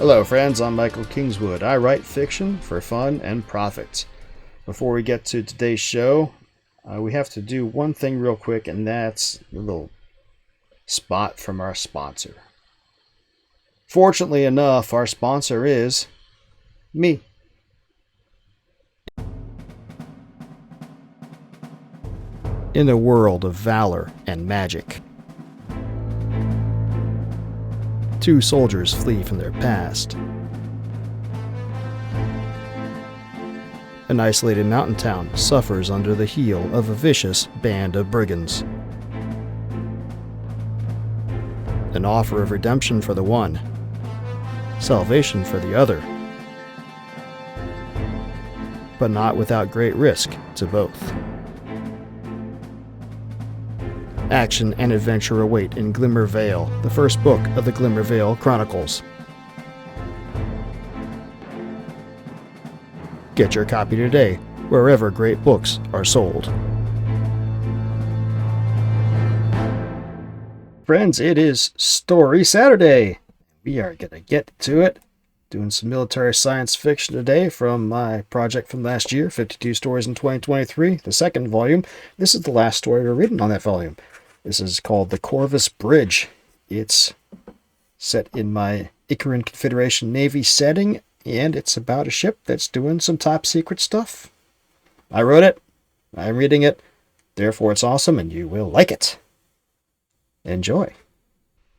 Hello friends, I'm Michael Kingswood. I write fiction for fun and profit. Before we get to today's show, we have to do one thing real quick, and that's a little spot from our sponsor. Fortunately enough, our sponsor is me. In a world of valor and magic, two soldiers flee from their past. An isolated mountain town suffers under the heel of a vicious band of brigands. An offer of redemption for the one, salvation for the other, but not without great risk to both. Action and adventure await in Glimmer Vale, the first book of the Glimmer Vale Chronicles. Get your copy today, wherever great books are sold. Friends, it is Story Saturday. We are going to get to it. Doing some military science fiction today from my project from last year, 52 Stories in 2023, the second volume. This is the last story we're reading on that volume. This is called The Corvus Bridge. It's set in my Icaran Confederation Navy setting, and it's about a ship that's doing some top secret stuff. I wrote it, I'm reading it, therefore it's awesome and you will like it. Enjoy.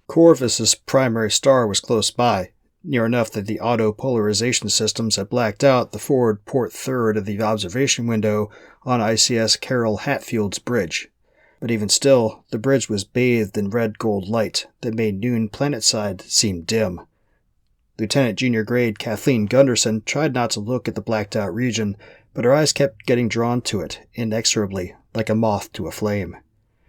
Corvus's primary star was close by, near enough that the auto-polarization systems had blacked out the forward port third of the observation window on ICS Carroll Hatfield's bridge. But even still, the bridge was bathed in red-gold light that made noon planetside seem dim. Lieutenant Junior Grade Kathleen Gunderson tried not to look at the blacked-out region, but her eyes kept getting drawn to it, inexorably, like a moth to a flame.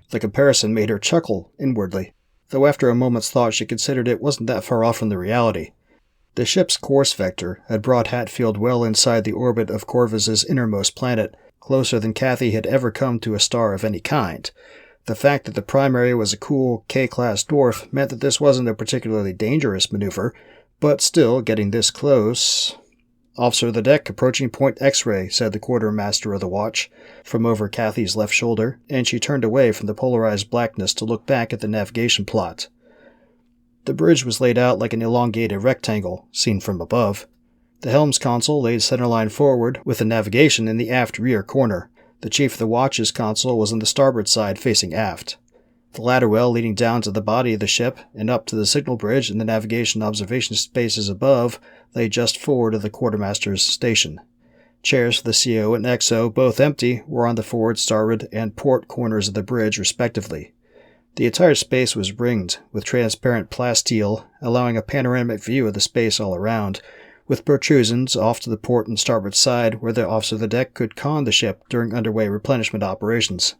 The comparison made her chuckle inwardly, though after a moment's thought she considered it wasn't that far off from the reality. The ship's course vector had brought Hatfield well inside the orbit of Corvus's innermost planet, closer than Kathy had ever come to a star of any kind. The fact that the primary was a cool K-class dwarf meant that this wasn't a particularly dangerous maneuver, but still, getting this close... "Officer of the deck, approaching point X-ray," said the quartermaster of the watch, from over Kathy's left shoulder, and she turned away from the polarized blackness to look back at the navigation plot. The bridge was laid out like an elongated rectangle, seen from above. The helm's console laid centerline forward, with the navigation in the aft rear corner. The chief of the watch's console was on the starboard side, facing aft. The ladder well leading down to the body of the ship and up to the signal bridge and the navigation observation spaces above lay just forward of the quartermaster's station. Chairs for the CO and XO, both empty, were on the forward, starboard, and port corners of the bridge, respectively. The entire space was ringed with transparent plasteel, allowing a panoramic view of the space all around, with protrusions off to the port and starboard side where the officer of the deck could con the ship during underway replenishment operations.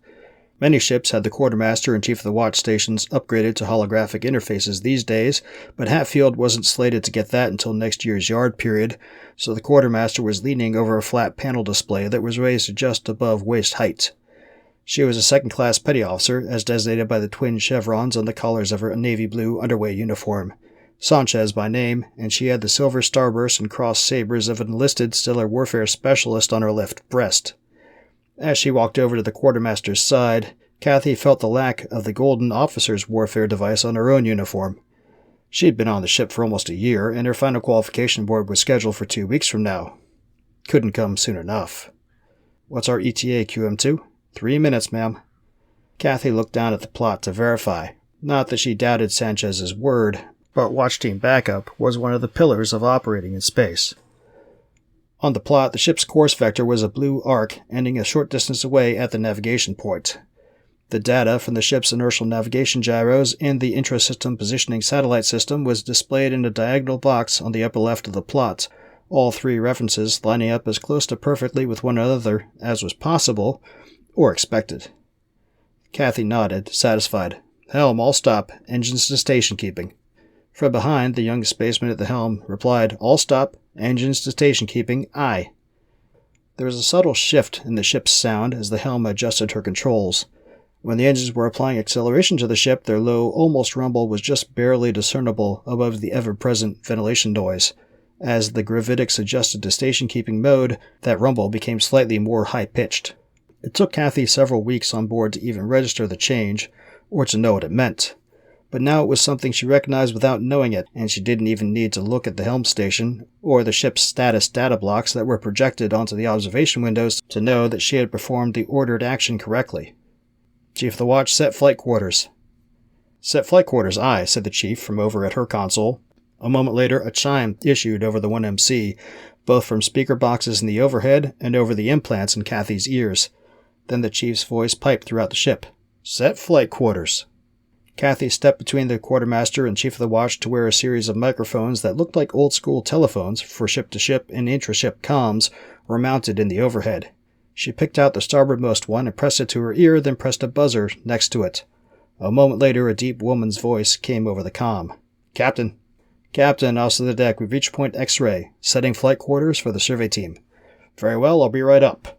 Many ships had the quartermaster and chief of the watch stations upgraded to holographic interfaces these days, but Hatfield wasn't slated to get that until next year's yard period, so the quartermaster was leaning over a flat panel display that was raised to just above waist height. She was a second-class petty officer, as designated by the twin chevrons on the collars of her navy blue underway uniform. Sanchez by name, and she had the silver starburst and crossed sabers of an enlisted stellar warfare specialist on her left breast. As she walked over to the quartermaster's side, Kathy felt the lack of the golden officer's warfare device on her own uniform. She'd been on the ship for almost a year, and her final qualification board was scheduled for 2 weeks from now. Couldn't come soon enough. "What's our ETA, QM2? 3 minutes, ma'am." Kathy looked down at the plot to verify. Not that she doubted Sanchez's word, but Watch Team Backup was one of the pillars of operating in space. On the plot, the ship's course vector was a blue arc ending a short distance away at the navigation point. The data from the ship's inertial navigation gyros and the intra-system positioning satellite system was displayed in a diagonal box on the upper left of the plot, all three references lining up as close to perfectly with one another as was possible, or expected. Kathy nodded, satisfied. "Helm, all stop. Engines to station keeping." From behind, the young spaceman at the helm replied, "All stop. Engines to station keeping. Aye." There was a subtle shift in the ship's sound as the helm adjusted her controls. When the engines were applying acceleration to the ship, their low, almost rumble was just barely discernible above the ever-present ventilation noise. As the gravitics adjusted to station-keeping mode, that rumble became slightly more high-pitched. It took Kathy several weeks on board to even register the change, or to know what it meant. But now it was something she recognized without knowing it, and she didn't even need to look at the helm station, or the ship's status data blocks that were projected onto the observation windows to know that she had performed the ordered action correctly. Chief of the Watch, set flight quarters. Set flight quarters, aye, said the chief from over at her console. A moment later, a chime issued over the 1MC, both from speaker boxes in the overhead and over the implants in Kathy's ears. Then the chief's voice piped throughout the ship. Set flight quarters. Kathy stepped between the quartermaster and chief of the watch to where a series of microphones that looked like old-school telephones for ship-to-ship and intra-ship comms were mounted in the overhead. She picked out the starboardmost one and pressed it to her ear, then pressed a buzzer next to it. A moment later, a deep woman's voice came over the comm. Captain. Captain, also the deck. We've reached point X-ray. Setting flight quarters for the survey team. Very well, I'll be right up.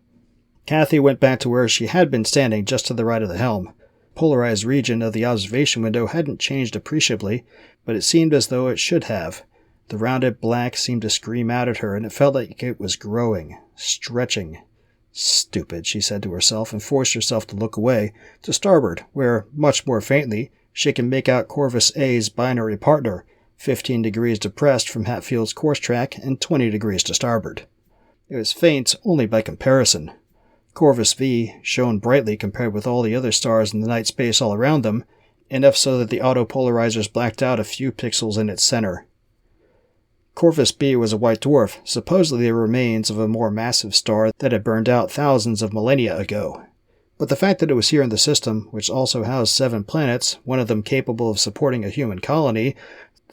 Kathy went back to where she had been standing, just to the right of the helm. Polarized region of the observation window hadn't changed appreciably, but it seemed as though it should have. The rounded black seemed to scream out at her, and it felt like it was growing, stretching. Stupid, she said to herself, and forced herself to look away, to starboard, where, much more faintly, she could make out Corvus A's binary partner, 15 degrees depressed from Hatfield's course track and 20 degrees to starboard. It was faint only by comparison. Corvus V shone brightly compared with all the other stars in the night space all around them, enough so that the autopolarizers blacked out a few pixels in its center. Corvus B was a white dwarf, supposedly the remains of a more massive star that had burned out thousands of millennia ago. But the fact that it was here in the system, which also housed 7 planets, one of them capable of supporting a human colony,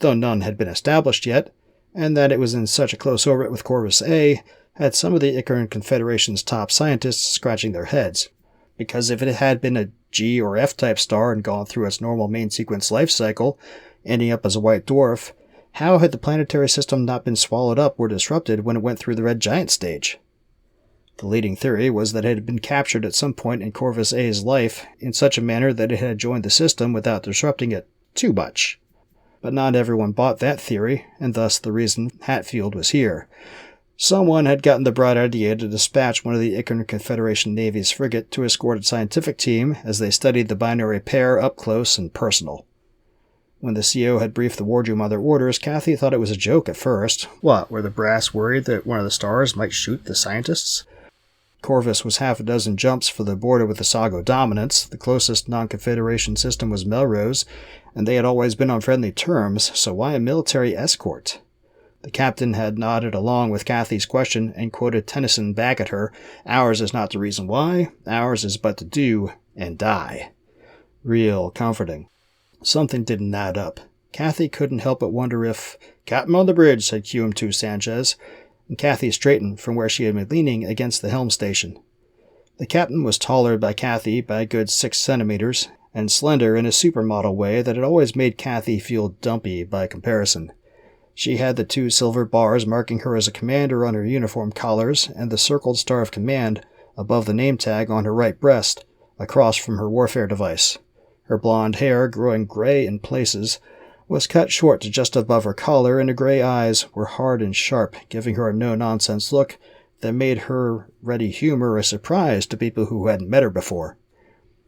though none had been established yet, and that it was in such a close orbit with Corvus A, had some of the Icaran Confederation's top scientists scratching their heads. Because if it had been a G or F-type star and gone through its normal main sequence life cycle, ending up as a white dwarf, how had the planetary system not been swallowed up or disrupted when it went through the red giant stage? The leading theory was that it had been captured at some point in Corvus A's life in such a manner that it had joined the system without disrupting it too much. But not everyone bought that theory, and thus the reason Hatfield was here. Someone had gotten the bright idea to dispatch one of the Icaran Confederation Navy's frigate to escort a scientific team as they studied the binary pair up close and personal. When the CO had briefed the wardroom on their orders, Kathy thought it was a joke at first. What, were the brass worried that one of the stars might shoot the scientists? Corvus was half a dozen jumps for the border with the Sago dominance. The closest non-Confederation system was Melrose, and they had always been on friendly terms, so why a military escort? The captain had nodded along with Kathy's question and quoted Tennyson back at her, "Ours is not the reason why, ours is but to do and die." Real comforting. Something didn't add up. Kathy couldn't help but wonder if... "Captain on the bridge," said QM2 Sanchez, and Kathy straightened from where she had been leaning against the helm station. The captain was taller by Kathy by a good 6 centimeters, and slender in a supermodel way that had always made Kathy feel dumpy by comparison. She had the 2 silver bars marking her as a commander on her uniform collars and the circled star of command above the name tag on her right breast, across from her warfare device. Her blonde hair, growing gray in places, was cut short to just above her collar, and her gray eyes were hard and sharp, giving her a no-nonsense look that made her ready humor a surprise to people who hadn't met her before.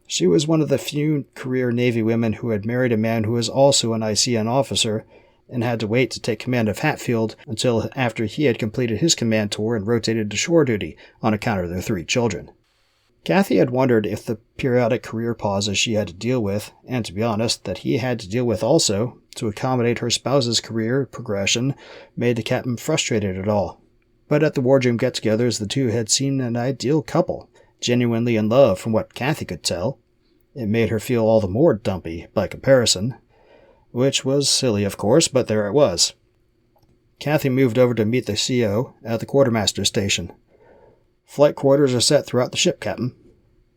She was one of the few career Navy women who had married a man who was also an ICN officer and had to wait to take command of Hatfield until after he had completed his command tour and rotated to shore duty on account of their 3 children. Kathy had wondered if the periodic career pauses she had to deal with, and to be honest, that he had to deal with also, to accommodate her spouse's career progression, made the captain frustrated at all. But at the wardroom get-togethers, the two had seemed an ideal couple, genuinely in love from what Kathy could tell. It made her feel all the more dumpy by comparison. Which was silly, of course, but there it was. Kathy moved over to meet the CO at the quartermaster's station. "Flight quarters are set throughout the ship, Captain."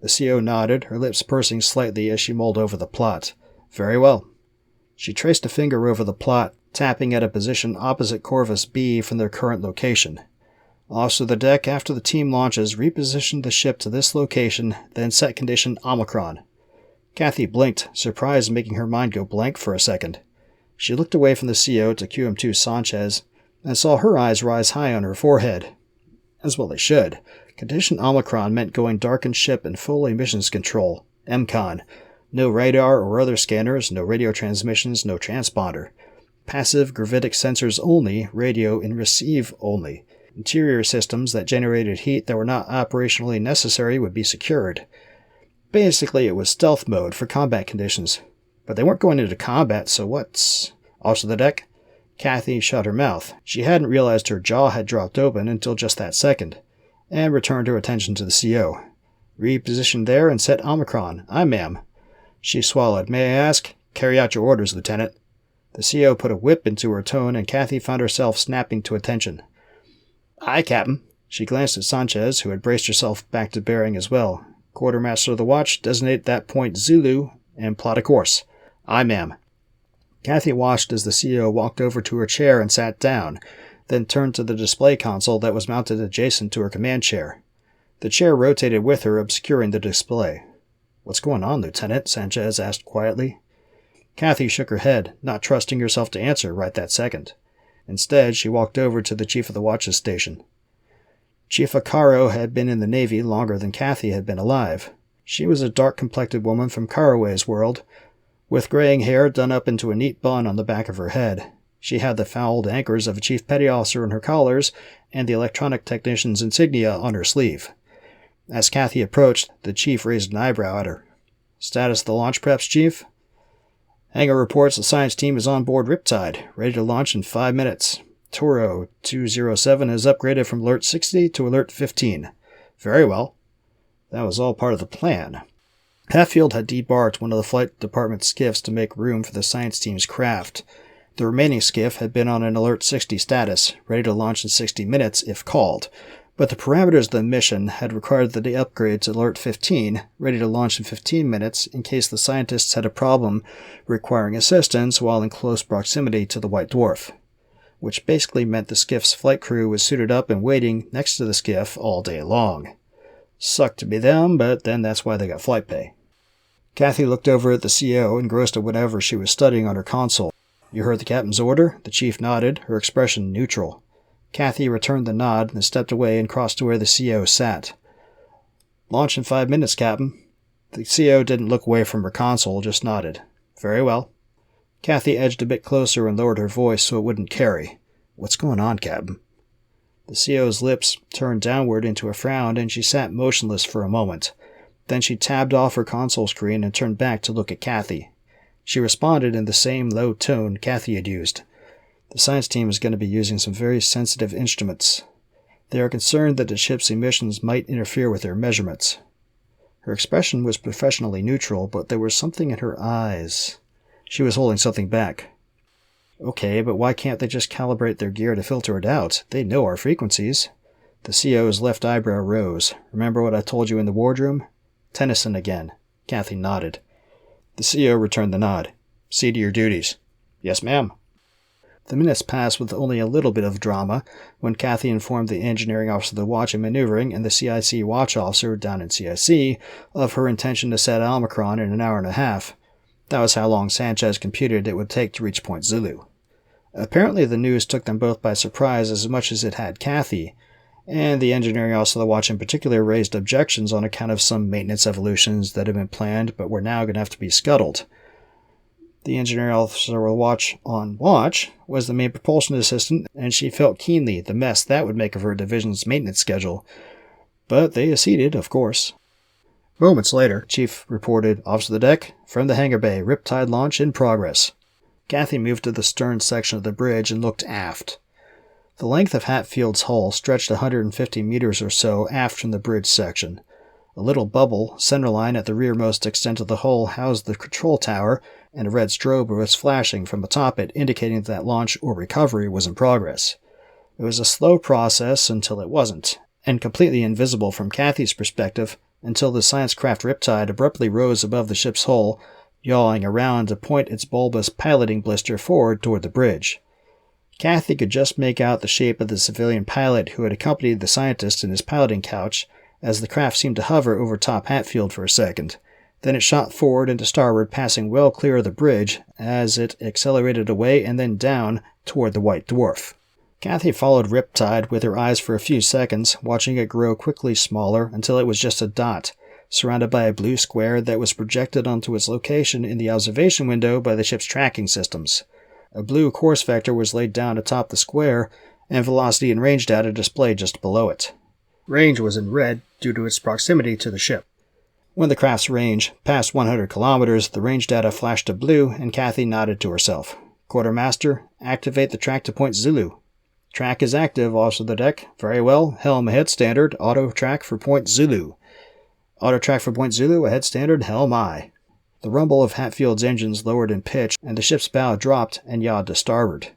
The CO nodded, her lips pursing slightly as she mulled over the plot. "Very well." She traced a finger over the plot, tapping at a position opposite Corvus B from their current location. Also the deck, after the team launches, repositioned the ship to this location, then set condition Omicron. Kathy blinked, surprise making her mind go blank for a second. She looked away from the CO to QM2 Sanchez and saw her eyes rise high on her forehead. As well they should. Condition Omicron meant going darkened ship in full emissions control, MCON. No radar or other scanners, no radio transmissions, no transponder. Passive gravitic sensors only, radio in receive only. Interior systems that generated heat that were not operationally necessary would be secured. Basically, it was stealth mode for combat conditions. But they weren't going into combat, so what's... Off to the deck? Kathy shut her mouth. She hadn't realized her jaw had dropped open until just that second, and returned her attention to the CO. Reposition there and set Omicron. Aye, ma'am. She swallowed. May I ask? Carry out your orders, Lieutenant. The CO put a whip into her tone, and Kathy found herself snapping to attention. Aye, Captain. She glanced at Sanchez, who had braced herself back to bearing as well. Quartermaster of the watch, designate that point Zulu, and plot a course. Aye, ma'am. Kathy watched as the CO walked over to her chair and sat down, then turned to the display console that was mounted adjacent to her command chair. The chair rotated with her, obscuring the display. What's going on, Lieutenant? Sanchez asked quietly. Kathy shook her head, not trusting herself to answer right that second. Instead, she walked over to the Chief of the Watch's station. Chief Akaro had been in the Navy longer than Kathy had been alive. She was a dark-complected woman from Caraway's world, with graying hair done up into a neat bun on the back of her head. She had the fouled anchors of a chief petty officer in her collars and the electronic technician's insignia on her sleeve. As Kathy approached, the chief raised an eyebrow at her. Status of the launch preps, Chief? Hangar reports the science team is on board Riptide, ready to launch in 5 minutes. Toro 207 has upgraded from Alert 60 to Alert 15. Very well. That was all part of the plan. Hatfield had debarked one of the flight department skiffs to make room for the science team's craft. The remaining skiff had been on an Alert 60 status, ready to launch in 60 minutes if called, but the parameters of the mission had required that they upgrade to Alert 15, ready to launch in 15 minutes in case the scientists had a problem requiring assistance while in close proximity to the White Dwarf, which basically meant the skiff's flight crew was suited up and waiting next to the skiff all day long. Sucked to be them, but then that's why they got flight pay. Kathy looked over at the CO, engrossed at whatever she was studying on her console. You heard the captain's order? The chief nodded, her expression neutral. Kathy returned the nod and stepped away and crossed to where the CO sat. Launch in 5 minutes, Captain. The CO didn't look away from her console, just nodded. Very well. Kathy edged a bit closer and lowered her voice so it wouldn't carry. What's going on, Captain? The CO's lips turned downward into a frown, and she sat motionless for a moment. Then she tabbed off her console screen and turned back to look at Kathy. She responded in the same low tone Kathy had used. The science team is going to be using some very sensitive instruments. They are concerned that the ship's emissions might interfere with their measurements. Her expression was professionally neutral, but there was something in her eyes. She was holding something back. Okay, but why can't they just calibrate their gear to filter it out? They know our frequencies. The CO's left eyebrow rose. Remember what I told you in the wardroom? Tennyson again. Kathy nodded. The CO returned the nod. See to your duties. Yes, ma'am. The minutes passed with only a little bit of drama when Kathy informed the engineering officer of the watch in maneuvering and the CIC watch officer down in CIC of her intention to set Omicron in an hour and a half. That was how long Sanchez computed it would take to reach Point Zulu. Apparently the news took them both by surprise as much as it had Kathy, and the engineering officer of the watch in particular raised objections on account of some maintenance evolutions that had been planned but were now going to have to be scuttled. The engineering officer of the watch on watch was the main propulsion assistant, and she felt keenly the mess that would make of her division's maintenance schedule. But they acceded, of course. Moments later, Chief reported, Officer of the deck, from the hangar bay, Riptide launch in progress. Kathy moved to the stern section of the bridge and looked aft. The length of Hatfield's hull stretched 150 meters or so aft from the bridge section. A little bubble, centerline at the rearmost extent of the hull, housed the control tower, and a red strobe was flashing from atop it, indicating that launch or recovery was in progress. It was a slow process until it wasn't, and completely invisible from Kathy's perspective until the science craft Riptide abruptly rose above the ship's hull, yawing around to point its bulbous piloting blister forward toward the bridge. Kathy could just make out the shape of the civilian pilot who had accompanied the scientist in his piloting couch as the craft seemed to hover over top Hatfield for a second, Then it shot forward and to starboard, passing well clear of the bridge as it accelerated away and then down toward the white dwarf. Kathy followed Riptide with her eyes for a few seconds, watching it grow quickly smaller until it was just a dot, surrounded by a blue square that was projected onto its location in the observation window by the ship's tracking systems. A blue course vector was laid down atop the square, and velocity and range data displayed just below it. Range was in red due to its proximity to the ship. When the craft's range passed 100 kilometers, the range data flashed to blue, and Kathy nodded to herself. Quartermaster, activate the track to Point Zulu. Track is active, officer of the deck. Very well. Helm ahead standard. Auto track for Point Zulu. Auto track for Point Zulu. Ahead standard. Helm aye. The rumble of Hatfield's engines lowered in pitch, and the ship's bow dropped and yawed to starboard.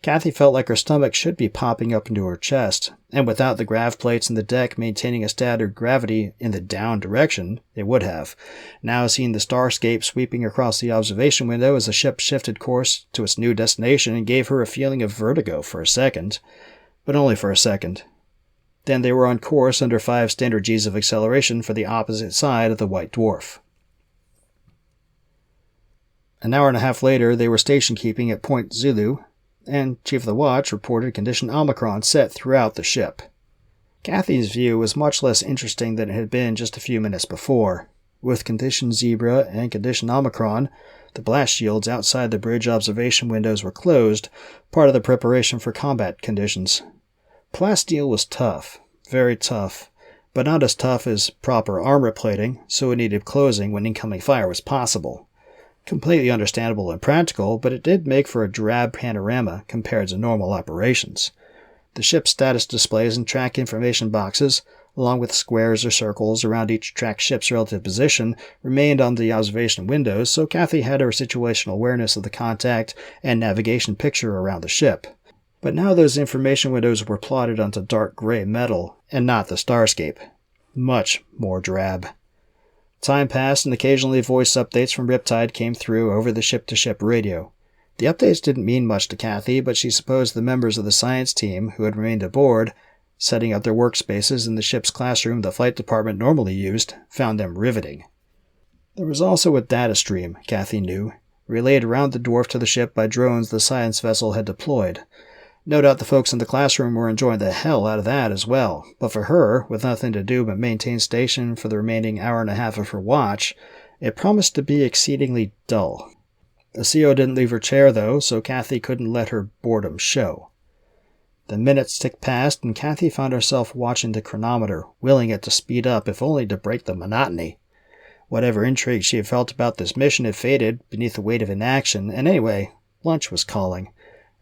Kathy felt like her stomach should be popping up into her chest, and without the grav plates in the deck maintaining a standard gravity in the down direction, it would have. Now seeing the starscape sweeping across the observation window as the ship shifted course to its new destination gave her a feeling of vertigo for a second, but only for a second. Then they were on course under 5 standard Gs of acceleration for the opposite side of the white dwarf. An hour and a half later, they were station keeping at Point Zulu, and Chief of the Watch reported condition Omicron set throughout the ship. Kathy's view was much less interesting than it had been just a few minutes before. With condition Zebra and condition Omicron, the blast shields outside the bridge observation windows were closed, part of the preparation for combat conditions. Plasteel was tough, very tough, but not as tough as proper armor plating, so it needed closing when incoming fire was possible. Completely understandable and practical, but it did make for a drab panorama compared to normal operations. The ship's status displays and track information boxes, along with squares or circles around each track ship's relative position, remained on the observation windows, so Kathy had her situational awareness of the contact and navigation picture around the ship. But now those information windows were plotted onto dark gray metal, and not the starscape. Much more drab. Time passed, and occasionally voice updates from Riptide came through over the ship-to-ship radio. The updates didn't mean much to Kathy, but she supposed the members of the science team, who had remained aboard, setting up their workspaces in the ship's classroom the flight department normally used, found them riveting. There was also a data stream, Kathy knew, relayed around the dwarf to the ship by drones the science vessel had deployed. No doubt the folks in the classroom were enjoying the hell out of that as well, but for her, with nothing to do but maintain station for the remaining hour and a half of her watch, it promised to be exceedingly dull. The CO didn't leave her chair, though, so Kathy couldn't let her boredom show. The minutes ticked past, and Kathy found herself watching the chronometer, willing it to speed up if only to break the monotony. Whatever intrigue she had felt about this mission had faded beneath the weight of inaction, and anyway, lunch was calling.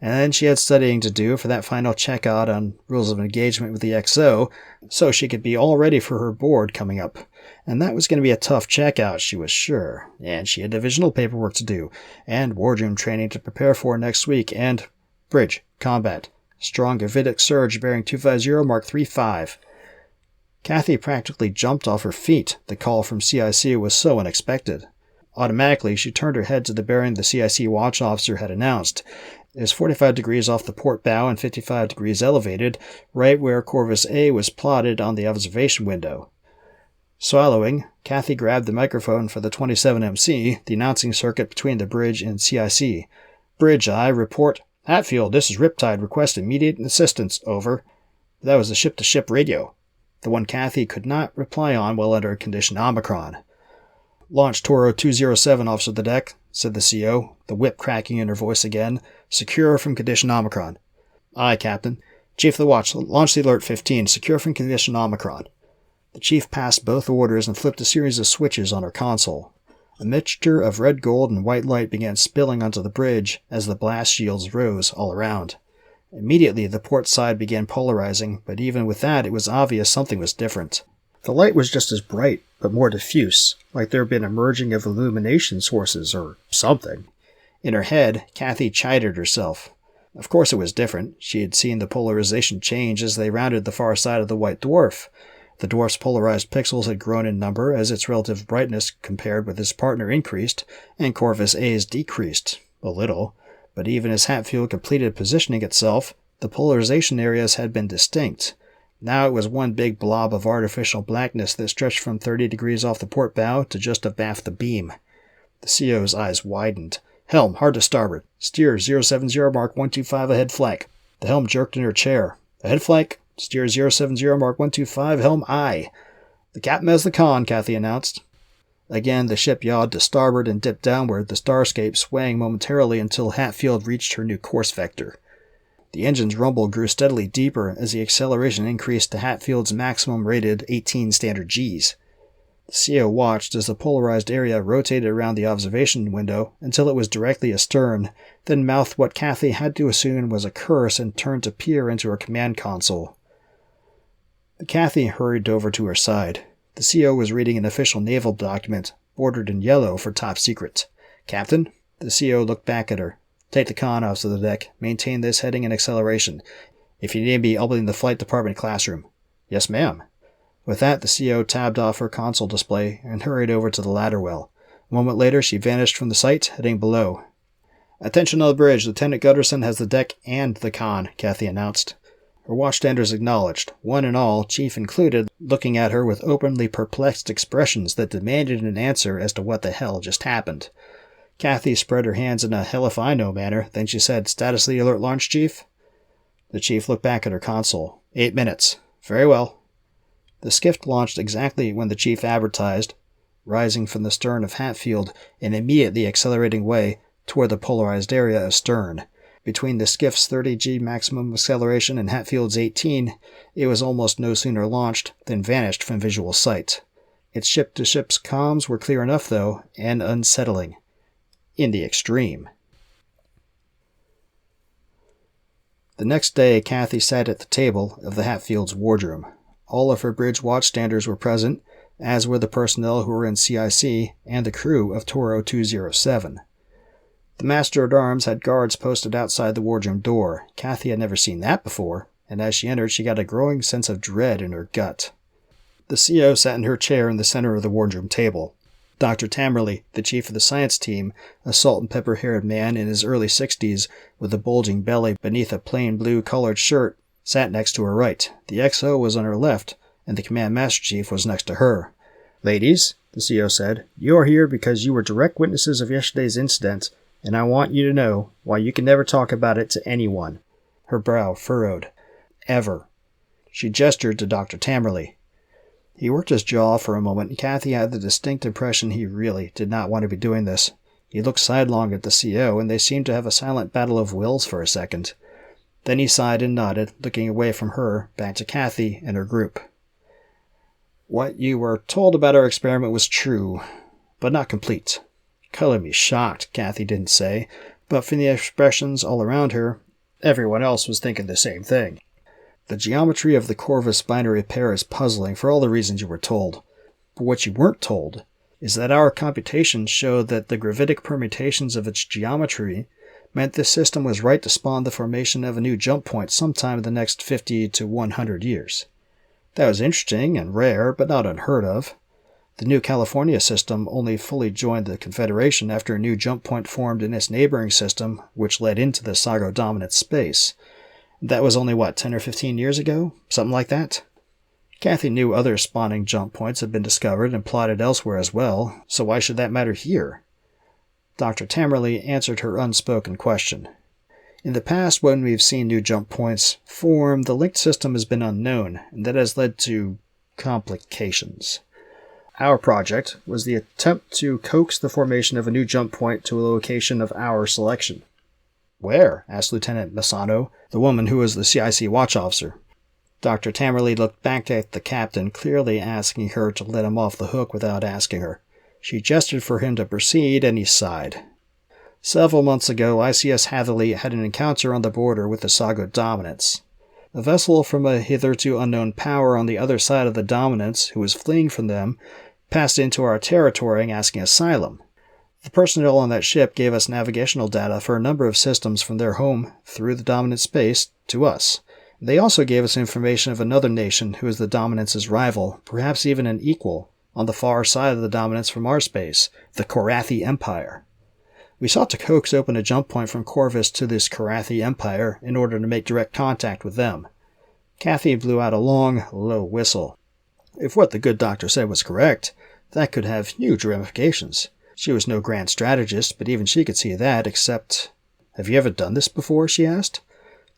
And then she had studying to do for that final checkout on rules of engagement with the XO, so she could be all ready for her board coming up. And that was going to be a tough checkout, she was sure. And she had divisional paperwork to do, and wardroom training to prepare for next week, and bridge, combat, strong Gavidic surge bearing 250 Mark 35. Kathy practically jumped off her feet. The call from CIC was so unexpected. Automatically, she turned her head to the bearing the CIC watch officer had announced. It was 45 degrees off the port bow and 55 degrees elevated, right where Corvus A was plotted on the observation window. Swallowing, Kathy grabbed the microphone for the 27MC, the announcing circuit between the bridge and CIC. Bridge I, report. Hatfield, this is Riptide, request immediate assistance, over. That was the ship-to-ship radio, the one Kathy could not reply on while under condition Omicron. Launch Toro 207, officer of the deck, said the CO, the whip cracking in her voice again. Secure from condition Omicron. Aye, Captain. Chief of the Watch, launch the Alert 15. Secure from condition Omicron. The chief passed both orders and flipped a series of switches on her console. A mixture of red gold and white light began spilling onto the bridge as the blast shields rose all around. Immediately, the port side began polarizing, but even with that, it was obvious something was different. The light was just as bright, but more diffuse, like there had been a merging of illumination sources or something. In her head, Kathy chided herself. Of course it was different. She had seen the polarization change as they rounded the far side of the white dwarf. The dwarf's polarized pixels had grown in number as its relative brightness compared with his partner increased, and Corvus A's decreased, a little. But even as Hatfield completed positioning itself, the polarization areas had been distinct. Now it was one big blob of artificial blackness that stretched from 30 degrees off the port bow to just abaft the beam. The CO's eyes widened. Helm, hard to starboard. Steer 070 mark 125 ahead flank. The helm jerked in her chair. Ahead flank. Steer 070 mark 125, helm aye. The captain has the con, Kathy announced. Again, the ship yawed to starboard and dipped downward, the starscape swaying momentarily until Hatfield reached her new course vector. The engine's rumble grew steadily deeper as the acceleration increased to Hatfield's maximum rated 18 standard Gs. The CO watched as the polarized area rotated around the observation window until it was directly astern, then mouthed what Kathy had to assume was a curse and turned to peer into her command console. Kathy hurried over to her side. The CO was reading an official naval document, bordered in yellow for top secret. Captain? The CO looked back at her. Take the con off to the deck. Maintain this heading and acceleration. If you need me, I'll be in the flight department classroom. Yes, ma'am. With that, the CO tabbed off her console display and hurried over to the ladder well. A moment later, she vanished from the sight, heading below. Attention on the bridge. Lieutenant Gutterson has the deck and the con, Kathy announced. Her watchstanders acknowledged, one and all, Chief included, looking at her with openly perplexed expressions that demanded an answer as to what the hell just happened. Kathy spread her hands in a hell if I know manner, then she said, Status of the alert launch, Chief? The Chief looked back at her console. 8 minutes. Very well. The skiff launched exactly when the Chief advertised, rising from the stern of Hatfield and immediately accelerating way toward the polarized area astern. Between the skiff's 30 G maximum acceleration and Hatfield's 18, it was almost no sooner launched than vanished from visual sight. Its ship-to-ship comms were clear enough, though, and unsettling. In the extreme. The next day, Kathy sat at the table of the Hatfield's wardroom. All of her bridge watchstanders were present, as were the personnel who were in CIC and the crew of Toro 207. The Master-at-Arms had guards posted outside the wardroom door. Kathy had never seen that before, and as she entered she got a growing sense of dread in her gut. The CO sat in her chair in the center of the wardroom table. Dr. Tamerley, the chief of the science team, a salt-and-pepper-haired man in his early 60s with a bulging belly beneath a plain blue-colored shirt, sat next to her right. The XO was on her left, and the Command Master Chief was next to her. Ladies, the CO said, you are here because you were direct witnesses of yesterday's incident, and I want you to know why you can never talk about it to anyone. Her brow furrowed. Ever. She gestured to Dr. Tamerley. He worked his jaw for a moment, and Kathy had the distinct impression he really did not want to be doing this. He looked sidelong at the CO, and they seemed to have a silent battle of wills for a second. Then he sighed and nodded, looking away from her, back to Kathy and her group. What you were told about our experiment was true, but not complete. Color me shocked, Kathy didn't say, but from the expressions all around her, everyone else was thinking the same thing. The geometry of the Corvus binary pair is puzzling for all the reasons you were told. But what you weren't told is that our computations showed that the gravitic permutations of its geometry meant this system was right to spawn the formation of a new jump point sometime in the next 50 to 100 years. That was interesting and rare, but not unheard of. The New California system only fully joined the Confederation after a new jump point formed in its neighboring system, which led into the Sago-dominant space. That was only, 10 or 15 years ago? Something like that? Kathy knew other spawning jump points had been discovered and plotted elsewhere as well, so why should that matter here? Dr. Tamerley answered her unspoken question. In the past, when we've seen new jump points form, the linked system has been unknown, and that has led to complications. Our project was the attempt to coax the formation of a new jump point to a location of our selection. Where? Asked Lieutenant Massano, the woman who was the CIC watch officer. Dr. Tamerley looked back at the captain, clearly asking her to let him off the hook without asking her. She gestured for him to proceed, and he sighed. Several months ago, ICS Hatherley had an encounter on the border with the Sago Dominants. A vessel from a hitherto unknown power on the other side of the Dominants, who was fleeing from them, passed into our territory asking asylum. The personnel on that ship gave us navigational data for a number of systems from their home through the Dominant space to us. They also gave us information of another nation who is the Dominants' rival, perhaps even an equal, on the far side of the Dominants from our space, the Korathi Empire. We sought to coax open a jump point from Corvus to this Korathi Empire in order to make direct contact with them. Kathy blew out a long, low whistle. If what the good doctor said was correct, that could have huge ramifications. She was no grand strategist, but even she could see that, except... "Have you ever done this before?" she asked.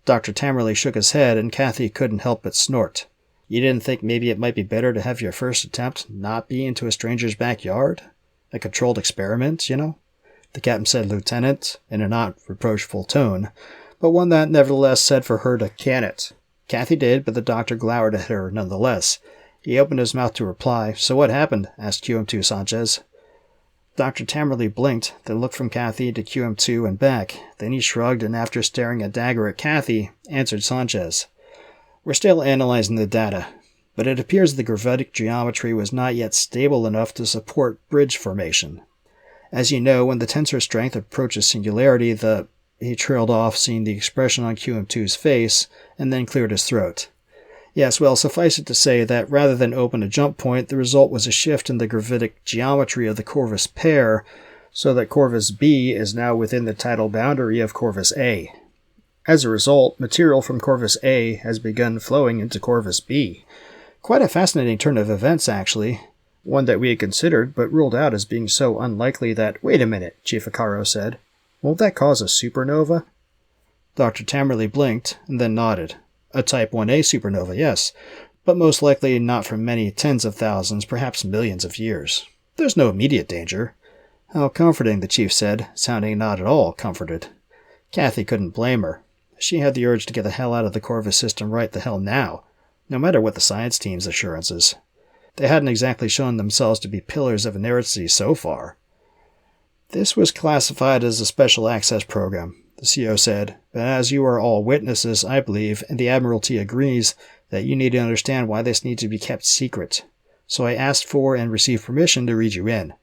Dr. Tamerley shook his head, and Kathy couldn't help but snort. "You didn't think maybe it might be better to have your first attempt not be into a stranger's backyard? A controlled experiment, you know?" The captain said "Lieutenant" in a not reproachful tone, but one that nevertheless said for her to can it. Kathy did, but the doctor glowered at her nonetheless. He opened his mouth to reply. "So what happened?" asked QM2 Sanchez. Dr. Tamerley blinked, then looked from Kathy to QM2 and back. Then he shrugged, and after staring a dagger at Kathy, answered Sanchez. "We're still analyzing the data, but it appears the gravitic geometry was not yet stable enough to support bridge formation. As you know, when the tensor strength approaches singularity, the..." He trailed off, seeing the expression on QM2's face, and then cleared his throat. "Yes, well, suffice it to say that rather than open a jump point, the result was a shift in the gravitic geometry of the Corvus pair, so that Corvus B is now within the tidal boundary of Corvus A. As a result, material from Corvus A has begun flowing into Corvus B. Quite a fascinating turn of events, actually. One that we had considered, but ruled out as being so unlikely that—" "Wait a minute," Chief Icaro said. "Won't that cause a supernova?" Dr. Tamerley blinked, and then nodded. "A Type 1a supernova, yes, but most likely not for many tens of thousands, perhaps millions of years. There's no immediate danger." "How comforting," the chief said, sounding not at all comforted. Kathy couldn't blame her. She had the urge to get the hell out of the Corvus system right the hell now, no matter what the science team's assurances. They hadn't exactly shown themselves to be pillars of inerrancy so far. "This was classified as a special access program," the CO said, "but as you are all witnesses, I believe, and the Admiralty agrees, that you need to understand why this needs to be kept secret. So I asked for and received permission to read you in."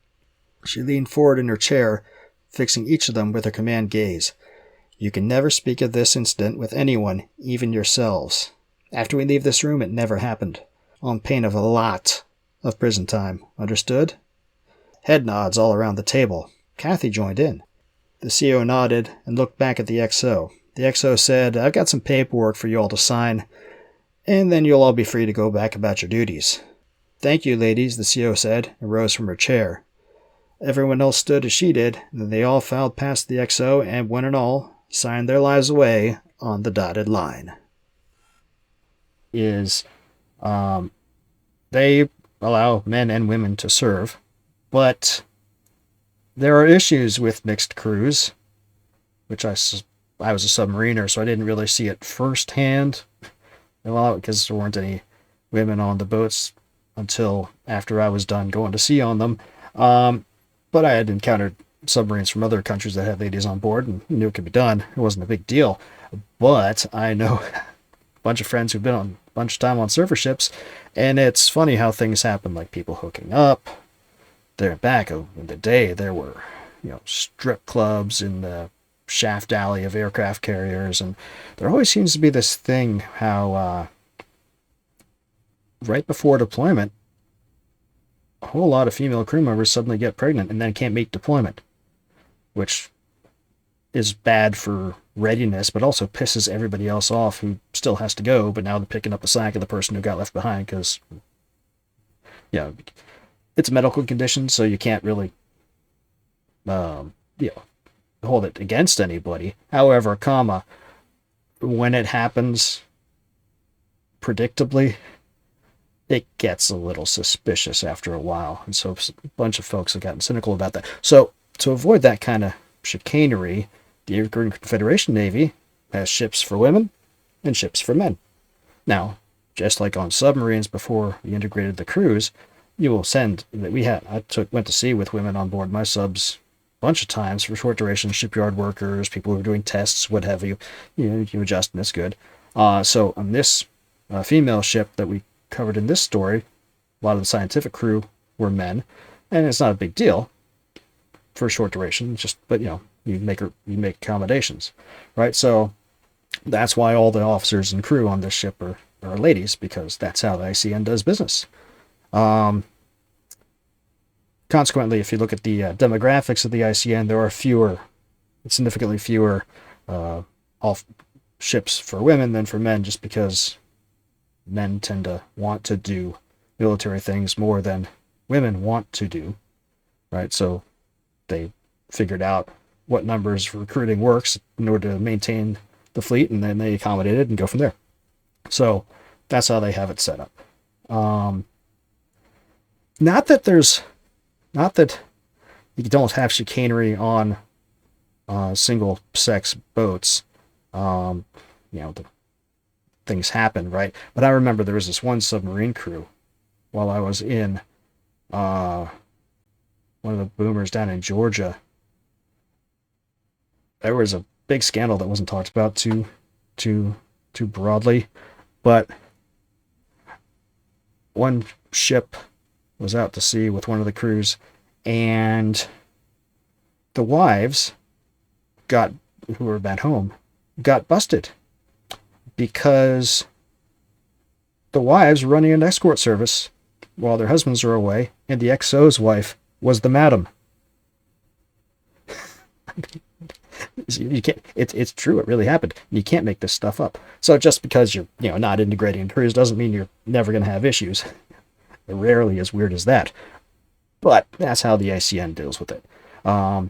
She leaned forward in her chair, fixing each of them with her command gaze. "You can never speak of this incident with anyone, even yourselves. After we leave this room, it never happened. On pain of a lot of prison time. Understood?" Head nods all around the table. Kathy joined in. The CO nodded and looked back at the XO. The XO said, "I've got some paperwork for you all to sign, and then you'll all be free to go back about your duties." "Thank you, ladies," the CO said, and rose from her chair. Everyone else stood as she did, and then they all filed past the XO and, one and all, signed their lives away on the dotted line. They allow men and women to serve, but there are issues with mixed crews, which I was a submariner, so I didn't really see it firsthand. Well, because there weren't any women on the boats until after I was done going to sea on them. But I had encountered submarines from other countries that had ladies on board and knew it could be done. It wasn't a big deal. But I know a bunch of friends who've been on a bunch of time on surfer ships, and it's funny how things happen, like people hooking up. There back in the day, there were, strip clubs in the shaft alley of aircraft carriers, and there always seems to be this thing how right before deployment, a whole lot of female crew members suddenly get pregnant and then can't make deployment, which is bad for readiness, but also pisses everybody else off who still has to go, but now they're picking up the slack of the person who got left behind because, it's a medical condition, so you can't really, hold it against anybody. However, when it happens predictably, it gets a little suspicious after a while. And so a bunch of folks have gotten cynical about that. So to avoid that kind of chicanery, the Confederation Navy has ships for women and ships for men. Now, just like on submarines before we integrated the crews, you will send, went to sea with women on board my subs a bunch of times for short duration shipyard workers, people who are doing tests, what have you. You adjust, and it's good. So on this female ship that we covered in this story, a lot of the scientific crew were men, and it's not a big deal for short duration. But you make accommodations, right? So that's why all the officers and crew on this ship are ladies, because that's how the ICN does business. Consequently, if you look at the demographics of the ICN, there are significantly fewer ships for women than for men, just because men tend to want to do military things more than women want to do, right? So they figured out what numbers recruiting works in order to maintain the fleet, and then they accommodate it and go from there. So that's how they have it set up. Not that you don't have chicanery on single sex boats. The things happen, right? But I remember there was this one submarine crew while I was in one of the boomers down in Georgia. There was a big scandal that wasn't talked about too broadly, but one ship was out to sea with one of the crews, and the wives who were back home got busted because the wives were running an escort service while their husbands were away, and the XO's wife was the madam. You can't. It's true. It really happened. You can't make this stuff up. So just because you're not integrating crews doesn't mean you're never going to have issues. They're rarely as weird as that. But that's how the ICN deals with it. I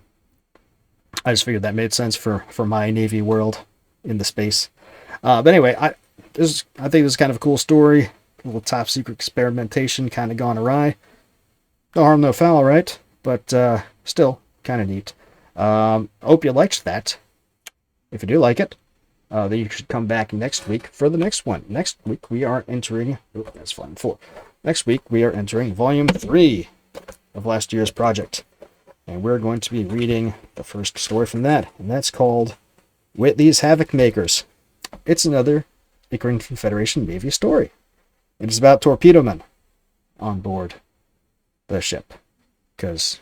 just figured that made sense for my Navy world in the space. But anyway, I think this is kind of a cool story. A little top secret experimentation kind of gone awry. No harm, no foul, right? But still kind of neat. I hope you liked that. If you do like it, then you should come back next week for the next one. Next week we are entering... Oh, that's fun. 4. Next week we are entering Volume 3 of last year's project. And we're going to be reading the first story from that. And that's called Whitley's Havoc Makers. It's another Pickering Confederation Navy story. It is about torpedo men on board the ship. Because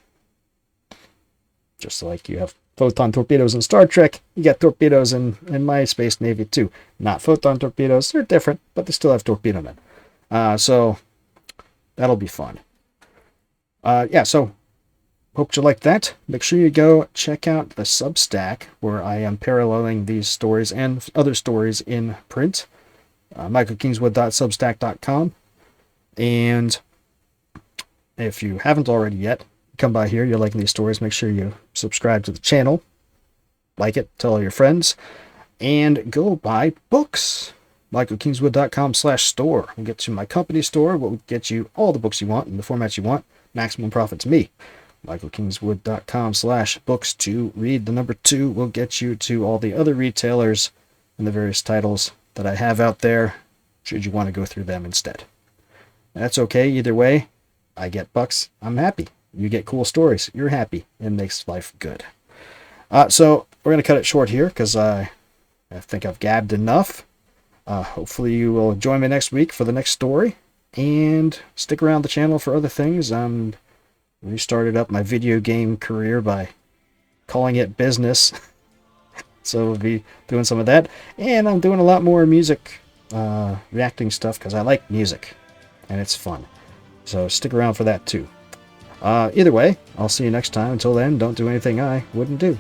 just like you have photon torpedoes in Star Trek, you got torpedoes in my space navy too. Not photon torpedoes, they're different, but they still have torpedo men. So that'll be fun. So hope you like that. Make sure you go check out the Substack where I am paralleling these stories and other stories in print. michaelkingswood.substack.com. And if you haven't already yet, come by here, you're liking these stories, make sure you subscribe to the channel, like it, tell all your friends, and go buy books. michaelkingswood.com/store. We'll get you my company store, what will get you all the books you want in the formats you want. Maximum profit to me. michaelkingswood.com/books to read. The number 2 will get you to all the other retailers and the various titles that I have out there, should you want to go through them instead. That's okay, either way. I get bucks, I'm happy. You get cool stories, you're happy. It makes life good. So we're going to cut it short here because I think I've gabbed enough. Hopefully you will join me next week for the next story. And stick around the channel for other things. Restarted up my video game career by calling it business. So we'll be doing some of that. And I'm doing a lot more music reacting stuff because I like music. And it's fun. So stick around for that too. Either way, I'll see you next time. Until then, don't do anything I wouldn't do.